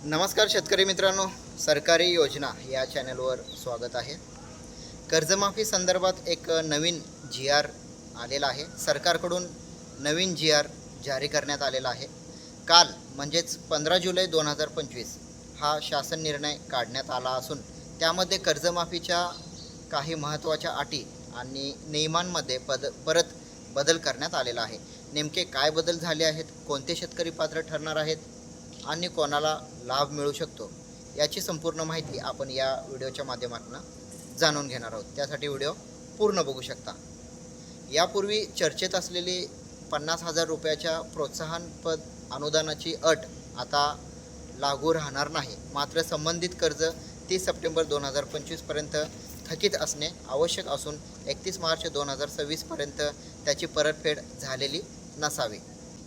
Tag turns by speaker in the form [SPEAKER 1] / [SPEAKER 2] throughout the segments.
[SPEAKER 1] नमस्कार शेतकरी मित्रांनो, सरकारी योजना या चॅनलवर स्वागत आहे. कर्जमाफी संदर्भात एक नवीन जी आर आलेला आहे. सरकारकडून नवीन जी आर जारी करण्यात आलेला आहे. काल म्हणजेच 15 जुलै 2025 हा शासन निर्णय काढण्यात आला असून त्यामध्ये कर्जमाफीच्या काही महत्त्वाच्या अटी आणि नियमांमध्ये परत बदल करण्यात आलेला आहे. नेमके काय बदल झाले आहेत, कोणते शेतकरी पात्र ठरणार आहेत आणि कोणाला लाभ मिळू शकतो याची संपूर्ण माहिती आपण या व्हिडिओच्या माध्यमातून जाणून घेणार आहोत. त्यासाठी व्हिडिओ पूर्ण बघू शकता. यापूर्वी चर्चेत असलेली 50,000 रुपयाच्या प्रोत्साहनपद अनुदानाची अट आता लागू राहणार नाही. मात्र संबंधित कर्ज 30 सप्टेंबर 2025 पर्यंत थकीत असणे आवश्यक असून 31 मार्च 2026 पर्यंत त्याची परतफेड झालेली नसावी.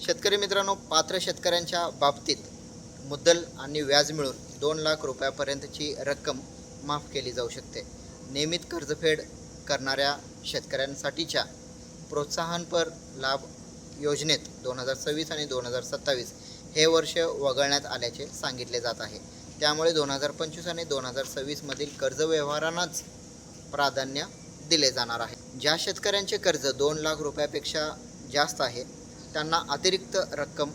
[SPEAKER 1] शेतकरी मित्रांनो, पात्र शेतकऱ्यांच्या बाबतीत मुद्दल आणि व्याज मिळून 2 लाख रुपयापर्यंतची रक्कम माफ केली जाऊ शकते. नियमित कर्जफेड करणाऱ्या शेतकऱ्यांसाठीच्या प्रोत्साहनपर लाभ योजनेत 2026 आणि 2027 हे वर्ष वगळण्यात आल्याचे सांगितले जात आहे. त्यामुळे 2025 आणि 2026 मधील कर्ज व्यवहारांनाच प्राधान्य दिले जाणार आहे. ज्या शेतकऱ्यांचे कर्ज 2 लाख रुपयापेक्षा जास्त आहे त्यांना अतिरिक्त रक्कम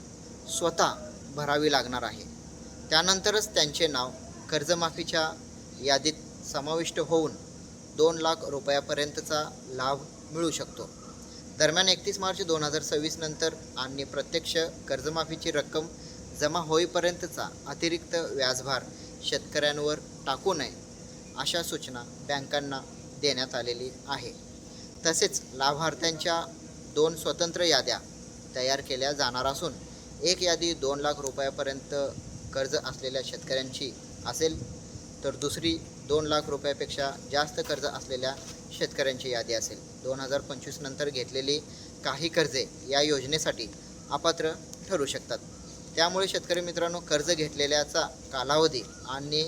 [SPEAKER 1] स्वतः भरावी लागणार आहे. त्यानंतरच त्यांचे नाव कर्जमाफीच्या यादीत समाविष्ट होऊन 2 लाख रुपयापर्यंतचा लाभ मिळू शकतो. दरम्यान 31 मार्च 2026 नंतर आणि प्रत्यक्ष कर्जमाफीची रक्कम जमा होईपर्यंतचा अतिरिक्त व्याजभार शेतकऱ्यांवर टाकू नये अशा सूचना बँकांना देण्यात आलेली आहे. तसेच लाभार्थ्यांच्या 2 स्वतंत्र याद्या तयार केल्या जाणार असून एक यादी 2 लाख रुपयापर्यंत कर्ज असलेल्या शेतकऱ्यांची असेल तर दुसरी 2 लाख रुपयापेक्षा जास्त कर्ज असलेल्या शेतकऱ्यांची यादी असेल. 2025 नंतर घेतलेली काही कर्जे या योजनेसाठी अपात्र ठरू शकतात. त्यामुळे शेतकरी मित्रांनो, कर्ज घेतलेल्याचा कालावधी आणि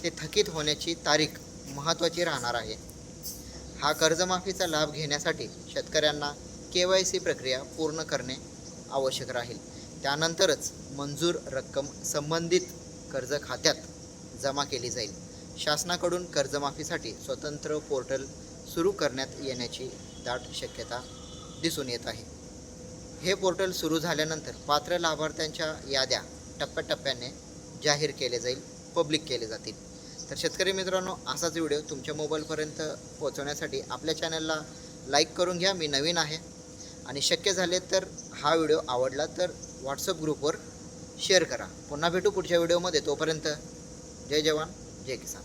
[SPEAKER 1] ते थकीत होण्याची तारीख महत्त्वाची राहणार आहे. हा कर्जमाफीचा लाभ घेण्यासाठी शेतकऱ्यांना KYC प्रक्रिया पूर्ण करणे आवश्यक राहील. त्यानंतरच मंजूर रक्कम संबंधित कर्ज खात्यात जमा केली जाईल. शासनाकडून कर्जमाफीसाठी स्वतंत्र पोर्टल सुरू करण्यात येण्याची दाट शक्यता दिसून येत आहे. हे पोर्टल सुरू झाल्यानंतर पात्र लाभार्थ्यांच्या याद्या टप्प्याटप्प्याने जाहीर केले जाईल, पब्लिक केले जातील. तर शेतकरी मित्रांनो, असाच व्हिडिओ तुमच्या मोबाईलपर्यंत पोहोचवण्यासाठी आपल्या चॅनलला लाईक करून घ्या. मी नवीन आहे आणि शक्य झाले तर हा व्हिडिओ आवडला तर व्हॉट्सअप ग्रुपवर शेअर करा. पुन्हा भेटू पुढच्या व्हिडिओमध्ये. तोपर्यंत जय जवान जय किसान.